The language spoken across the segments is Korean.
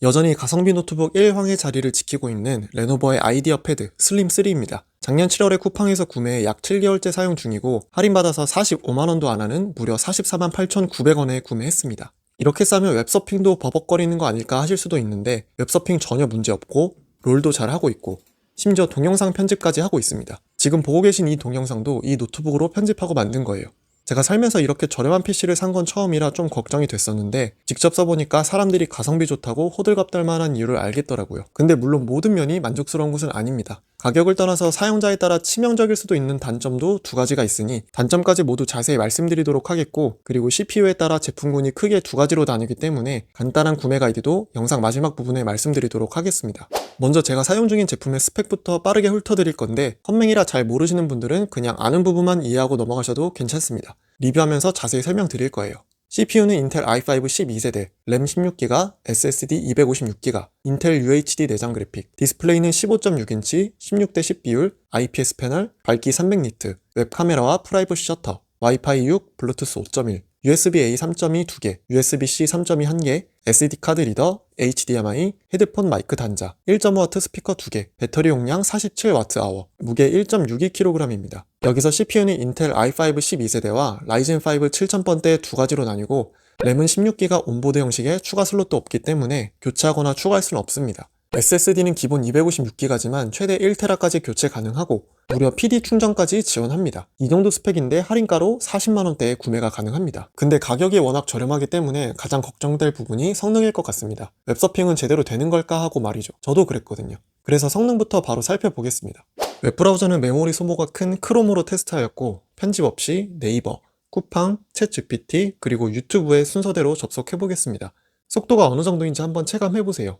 여전히 가성비 노트북 1황의 자리를 지키고 있는 레노버의 아이디어 패드 슬림3입니다. 작년 7월에 쿠팡에서 구매해 약 7개월째 사용 중이고 할인받아서 45만원도 안하는 무려 448,900원에 구매했습니다. 이렇게 싸면 웹서핑도 버벅거리는 거 아닐까 하실 수도 있는데 웹서핑 전혀 문제없고 롤도 잘하고 있고 심지어 동영상 편집까지 하고 있습니다. 지금 보고 계신 이 동영상도 이 노트북으로 편집하고 만든 거예요. 제가 살면서 이렇게 저렴한 PC를 산 건 처음이라 좀 걱정이 됐었는데 직접 써보니까 사람들이 가성비 좋다고 호들갑 떨만한 이유를 알겠더라고요. 근데 물론 모든 면이 만족스러운 것은 아닙니다. 가격을 떠나서 사용자에 따라 치명적일 수도 있는 단점도 두 가지가 있으니 단점까지 모두 자세히 말씀드리도록 하겠고, 그리고 CPU에 따라 제품군이 크게 두 가지로 나뉘기 때문에 간단한 구매 가이드도 영상 마지막 부분에 말씀드리도록 하겠습니다. 먼저 제가 사용 중인 제품의 스펙부터 빠르게 훑어드릴 건데 컴맹이라 잘 모르시는 분들은 그냥 아는 부분만 이해하고 넘어가셔도 괜찮습니다. 리뷰하면서 자세히 설명드릴 거예요. CPU는 인텔 i5 12세대, 램 16기가, SSD 256기가, 인텔 UHD 내장 그래픽, 디스플레이는 15.6인치, 16대 10 비율, IPS 패널, 밝기 300니트, 웹카메라와 프라이버시 셔터, 와이파이 6, 블루투스 5.1, USB-A 3.2 2개, USB-C 3.2 1개, SD카드 리더, HDMI, 헤드폰 마이크 단자, 1.5W 스피커 2개, 배터리 용량 47Wh, 무게 1.62kg입니다. 여기서 CPU는 인텔 i5 12세대와 라이젠 5 7000번대 두 가지로 나뉘고 램은 16기가 온보드 형식의 추가 슬롯도 없기 때문에 교체하거나 추가할 수는 없습니다. SSD는 기본 256기가지만 최대 1TB까지 교체 가능하고 무려 PD 충전까지 지원합니다. 이 정도 스펙인데 할인가로 40만원대에 구매가 가능합니다. 근데 가격이 워낙 저렴하기 때문에 가장 걱정될 부분이 성능일 것 같습니다. 웹서핑은 제대로 되는 걸까 하고 말이죠. 저도 그랬거든요. 그래서 성능부터 바로 살펴보겠습니다. 웹브라우저는 메모리 소모가 큰 크롬으로 테스트하였고 편집 없이 네이버, 쿠팡, 챗GPT 그리고 유튜브에 순서대로 접속해보겠습니다. 속도가 어느 정도인지 한번 체감해보세요.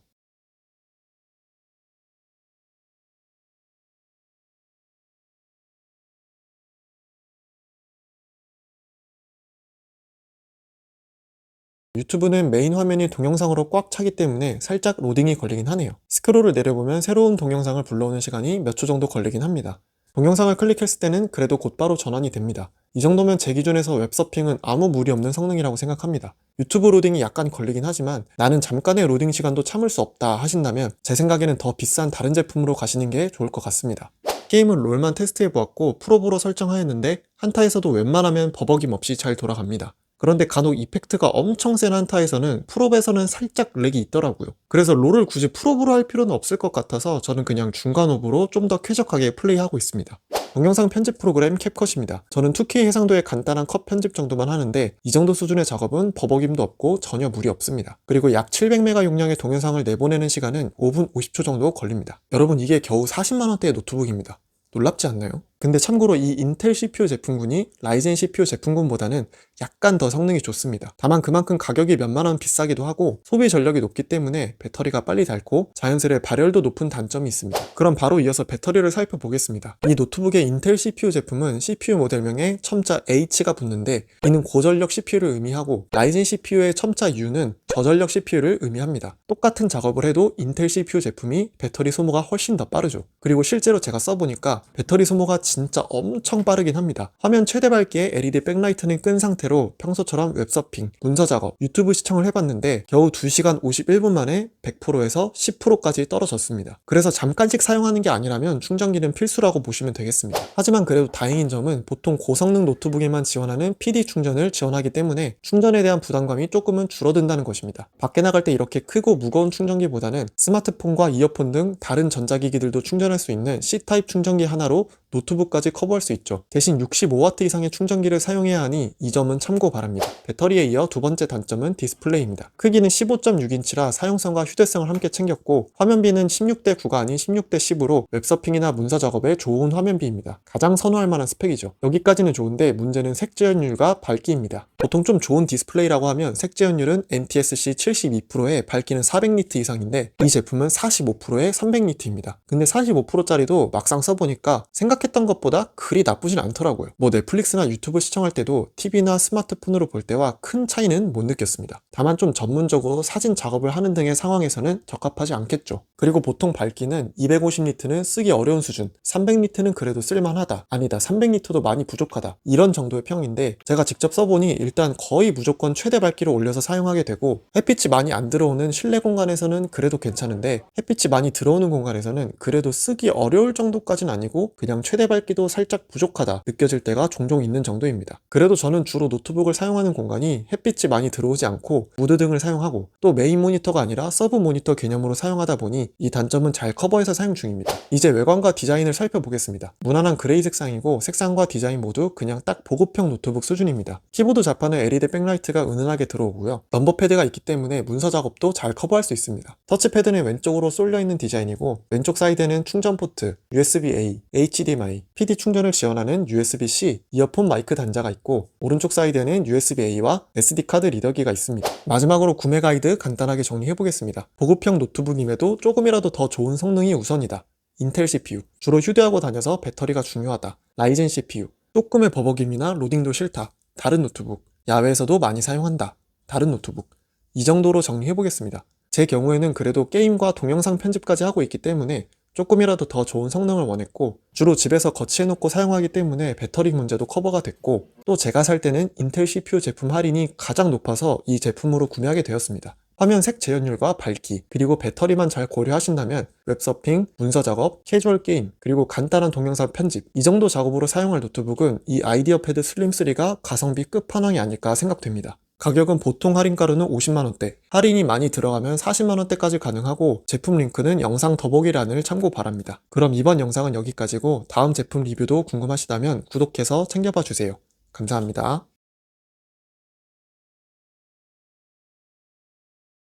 유튜브는 메인 화면이 동영상으로 꽉 차기 때문에 살짝 로딩이 걸리긴 하네요. 스크롤을 내려보면 새로운 동영상을 불러오는 시간이 몇 초 정도 걸리긴 합니다. 동영상을 클릭했을 때는 그래도 곧바로 전환이 됩니다. 이 정도면 제 기준에서 웹서핑은 아무 무리 없는 성능이라고 생각합니다. 유튜브 로딩이 약간 걸리긴 하지만 나는 잠깐의 로딩 시간도 참을 수 없다 하신다면 제 생각에는 더 비싼 다른 제품으로 가시는 게 좋을 것 같습니다. 게임은 롤만 테스트해보았고 프로보로 설정하였는데 한타에서도 웬만하면 버벅임 없이 잘 돌아갑니다. 그런데 간혹 이펙트가 엄청 센 한타에서는 프로배에서는 살짝 렉이 있더라고요. 그래서 롤을 굳이 프로브로 할 필요는 없을 것 같아서 저는 그냥 중간 오브로 좀 더 쾌적하게 플레이하고 있습니다. 동영상 편집 프로그램 캡컷입니다. 저는 2K 해상도의 간단한 컷 편집 정도만 하는데 이 정도 수준의 작업은 버벅임도 없고 전혀 무리 없습니다. 그리고 약 700메가 용량의 동영상을 내보내는 시간은 5분 50초 정도 걸립니다. 여러분, 이게 겨우 40만원대의 노트북입니다. 놀랍지 않나요? 근데 참고로 이 인텔 CPU 제품군이 라이젠 CPU 제품군보다는 약간 더 성능이 좋습니다. 다만 그만큼 가격이 몇만원 비싸기도 하고 소비 전력이 높기 때문에 배터리가 빨리 닳고 자연스레 발열도 높은 단점이 있습니다. 그럼 바로 이어서 배터리를 살펴보겠습니다. 이 노트북의 인텔 CPU 제품은 CPU 모델명에 첨자 H가 붙는데 이는 고전력 CPU를 의미하고 라이젠 CPU의 첨자 U는 저전력 CPU를 의미합니다. 똑같은 작업을 해도 인텔 CPU 제품이 배터리 소모가 훨씬 더 빠르죠. 그리고 실제로 제가 써보니까 배터리 소모가 진짜 엄청 빠르긴 합니다. 화면 최대 밝기에 LED 백라이트는 끈 상태로 평소처럼 웹서핑, 문서 작업, 유튜브 시청을 해봤는데 겨우 2시간 51분 만에 100%에서 10%까지 떨어졌습니다. 그래서 잠깐씩 사용하는 게 아니라면 충전기는 필수라고 보시면 되겠습니다. 하지만 그래도 다행인 점은 보통 고성능 노트북에만 지원하는 PD 충전을 지원하기 때문에 충전에 대한 부담감이 조금은 줄어든다는 것입니다. 밖에 나갈 때 이렇게 크고 무거운 충전기보다는 스마트폰과 이어폰 등 다른 전자기기들도 충전할 수 있는 C타입 충전기 하나로 노트북까지 커버할 수 있죠. 대신 65W 이상의 충전기를 사용해야 하니 이 점은 참고 바랍니다. 배터리에 이어 두 번째 단점은 디스플레이입니다. 크기는 15.6인치라 사용성과 휴대성을 함께 챙겼고 화면비는 16대 9가 아닌 16대 10으로 웹서핑이나 문서 작업에 좋은 화면비입니다. 가장 선호할 만한 스펙이죠. 여기까지는 좋은데 문제는 색재현율과 밝기입니다. 보통 좀 좋은 디스플레이라고 하면 색재현율은 NTSC 72%에 밝기는 400니트 이상인데 이 제품은 45%에 300니트입니다. 근데 45%짜리도 막상 써보니까 생각보다 생각했던 것보다 그리 나쁘진 않더라고요. 뭐 넷플릭스나 유튜브 시청할 때도 TV나 스마트폰으로 볼 때와 큰 차이는 못 느꼈습니다. 다만 좀 전문적으로 사진 작업을 하는 등의 상황에서는 적합하지 않겠죠. 그리고 보통 밝기는 250니트는 쓰기 어려운 수준, 300니트는 그래도 쓸만하다, 아니다 300니트도 많이 부족하다, 이런 정도의 평인데 제가 직접 써보니 일단 거의 무조건 최대 밝기로 올려서 사용하게 되고, 햇빛이 많이 안 들어오는 실내 공간에서는 그래도 괜찮은데 햇빛이 많이 들어오는 공간에서는 그래도 쓰기 어려울 정도까진 아니고 그냥 최대 밝기도 살짝 부족하다 느껴질 때가 종종 있는 정도입니다. 그래도 저는 주로 노트북을 사용하는 공간이 햇빛이 많이 들어오지 않고 무드 등을 사용하고 또 메인 모니터가 아니라 서브 모니터 개념으로 사용하다 보니 이 단점은 잘 커버해서 사용 중입니다. 이제 외관과 디자인을 살펴보겠습니다. 무난한 그레이 색상이고 색상과 디자인 모두 그냥 딱 보급형 노트북 수준입니다. 키보드 좌판은 LED 백라이트가 은은하게 들어오고요. 넘버 패드가 있기 때문에 문서 작업도 잘 커버할 수 있습니다. 터치패드는 왼쪽으로 쏠려있는 디자인이고 왼쪽 사이드는 충전 포트, USB-A, HDMI, PD 충전을 지원하는 USB-C, 이어폰 마이크 단자가 있고 오른쪽 사이드에는 USB-A와 SD카드 리더기가 있습니다. 마지막으로 구매 가이드 간단하게 정리해보겠습니다. 보급형 노트북임에도 조금이라도 더 좋은 성능이 우선이다. 인텔 CPU, 주로 휴대하고 다녀서 배터리가 중요하다. 라이젠 CPU, 조금의 버벅임이나 로딩도 싫다. 다른 노트북, 야외에서도 많이 사용한다. 다른 노트북. 이 정도로 정리해보겠습니다. 제 경우에는 그래도 게임과 동영상 편집까지 하고 있기 때문에 조금이라도 더 좋은 성능을 원했고, 주로 집에서 거치해놓고 사용하기 때문에 배터리 문제도 커버가 됐고, 또 제가 살 때는 인텔 CPU 제품 할인이 가장 높아서 이 제품으로 구매하게 되었습니다. 화면 색 재현율과 밝기, 그리고 배터리만 잘 고려하신다면 웹서핑, 문서 작업, 캐주얼 게임, 그리고 간단한 동영상 편집, 이 정도 작업으로 사용할 노트북은 이 아이디어 패드 슬림 3가 가성비 끝판왕이 아닐까 생각됩니다. 가격은 보통 할인가로는 50만원대, 할인이 많이 들어가면 40만원대까지 가능하고 제품 링크는 영상 더보기란을 참고 바랍니다. 그럼 이번 영상은 여기까지고 다음 제품 리뷰도 궁금하시다면 구독해서 챙겨봐 주세요. 감사합니다.